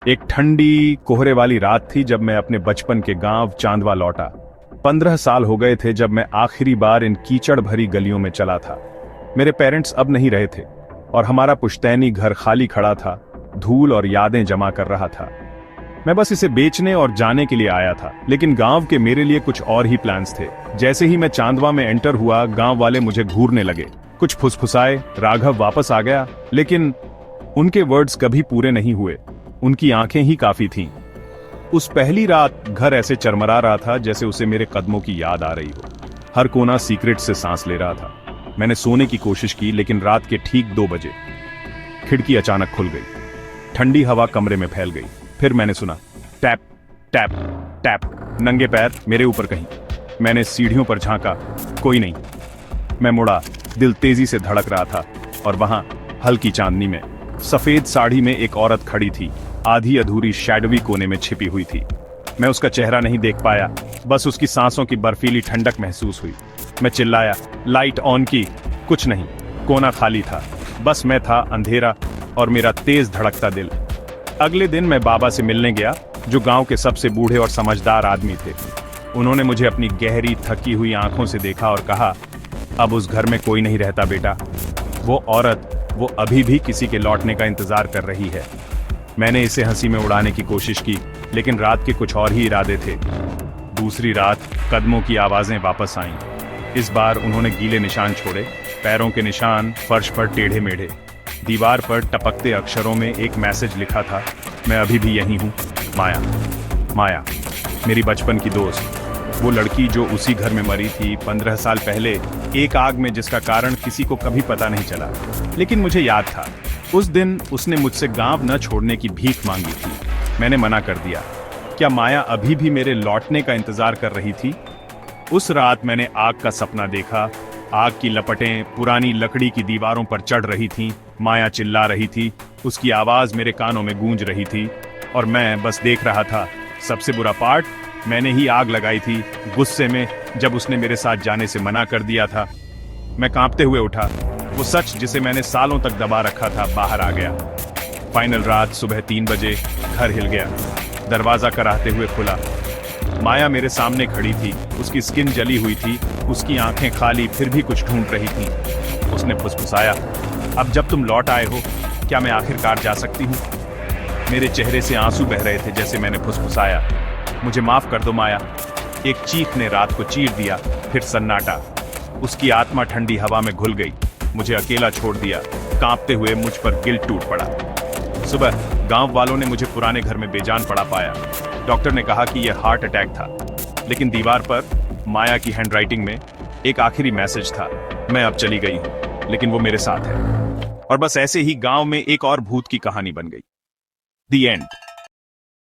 एक ठंडी कोहरे वाली रात थी जब मैं अपने बचपन के गांव चांदवा लौटा। 15 साल हो गए थे जब मैं आखिरी बार इन कीचड़ भरी गलियों में चला था। मेरे पेरेंट्स अब नहीं रहे थे और हमारा पुश्तैनी घर खाली खड़ा था, धूल और यादें जमा कर रहा था। मैं बस इसे बेचने और जाने के लिए आया था, लेकिन गांव के मेरे लिए कुछ और ही प्लान्स थे। जैसे ही मैं चांदवा में एंटर हुआ, गांव वाले मुझे घूरने लगे, कुछ फुसफुसाए, राघव वापस आ गया, लेकिन उनके वर्ड्स कभी पूरे नहीं हुए। उनकी आंखें ही काफी थीं। उस पहली रात घर ऐसे चरमरा रहा था जैसे उसे मेरे कदमों की याद आ रही हो। हर कोना सीक्रेट से सांस ले रहा था। मैंने सोने की कोशिश की, लेकिन रात के ठीक 2 बजे खिड़की अचानक खुल गई। ठंडी हवा कमरे में फैल गई। फिर मैंने सुना टैप टैप टैप, नंगे पैर मेरे ऊपर कहीं। मैंने सीढ़ियों पर झांका, कोई नहीं। मैं मुड़ा, दिल तेजी से धड़क रहा था, और वहां हल्की चांदनी में सफेद साड़ी में एक औरत खड़ी थी, आधी अधूरी शैडोवी कोने में छिपी हुई थी। मैं उसका चेहरा नहीं देख पाया, बस उसकी सांसों की बर्फीली ठंडक महसूस हुई। मैं चिल्लाया, लाइट ऑन की, कुछ नहीं, कोना खाली था। बस मैं था, अंधेरा और मेरा तेज धड़कता दिल। अगले दिन मैं बाबा से मिलने गया, जो गांव के सबसे बूढ़े और समझदार आदमी थे। उन्होंने मुझे अपनी गहरी थकी हुई आंखों से देखा और कहा, अब उस घर में कोई नहीं रहता बेटा। वो औरत, वो अभी भी किसी के लौटने का इंतजार कर रही है। मैंने इसे हंसी में उड़ाने की कोशिश की, लेकिन रात के कुछ और ही इरादे थे। दूसरी रात कदमों की आवाजें वापस आईं। इस बार उन्होंने गीले निशान छोड़े, पैरों के निशान फर्श पर टेढ़े मेढ़े। दीवार पर टपकते अक्षरों में एक मैसेज लिखा था, मैं अभी भी यहीं हूं, माया। माया, मेरी बचपन की दोस्त, वो लड़की जो उसी घर में मरी थी 15 साल पहले, एक आग में जिसका कारण किसी को कभी पता नहीं चला। लेकिन मुझे याद था, उस दिन उसने मुझसे गांव न छोड़ने की भीख मांगी थी। मैंने मना कर दिया। क्या माया अभी भी मेरे लौटने का इंतजार कर रही थी? उस रात मैंने आग का सपना देखा। आग की लपटें पुरानी लकड़ी की दीवारों पर चढ़ रही थीं। माया चिल्ला रही थी, उसकी आवाज मेरे कानों में गूंज रही थी, और मैं बस देख रहा था। सबसे बुरा पार्ट, मैंने ही आग लगाई थी, गुस्से में, जब उसने मेरे साथ जाने से मना कर दिया था। मैं कांपते हुए उठा। वो सच जिसे मैंने सालों तक दबा रखा था बाहर आ गया। फाइनल रात सुबह 3 बजे घर हिल गया। दरवाजा कराहते हुए खुला। माया मेरे सामने खड़ी थी। उसकी स्किन जली हुई थी, उसकी आंखें खाली, फिर भी कुछ ढूंढ रही थी। उसने फुसफुसाया, अब जब तुम लौट आए हो, क्या मैं आखिरकार जा सकती हूँ? मेरे चेहरे से आंसू बह रहे थे जैसे मैंने फुसफुसाया, मुझे माफ कर दो माया। एक चीख ने रात को चीर दिया, फिर सन्नाटा। उसकी आत्मा ठंडी हवा में घुल गई, मुझे अकेला छोड़ दिया। कांपते हुए मुझ पर गिल्ट टूट पड़ा। सुबह गांव वालों ने मुझे पुराने घर में बेजान पड़ा पाया। डॉक्टर ने कहा कि यह हार्ट अटैक था, लेकिन दीवार पर माया की हैंडराइटिंग में एक आखिरी मैसेज था, मैं अब चली गई हूं, लेकिन वो मेरे साथ है। और बस ऐसे ही गांव में एक और भूत की कहानी बन गई। The end.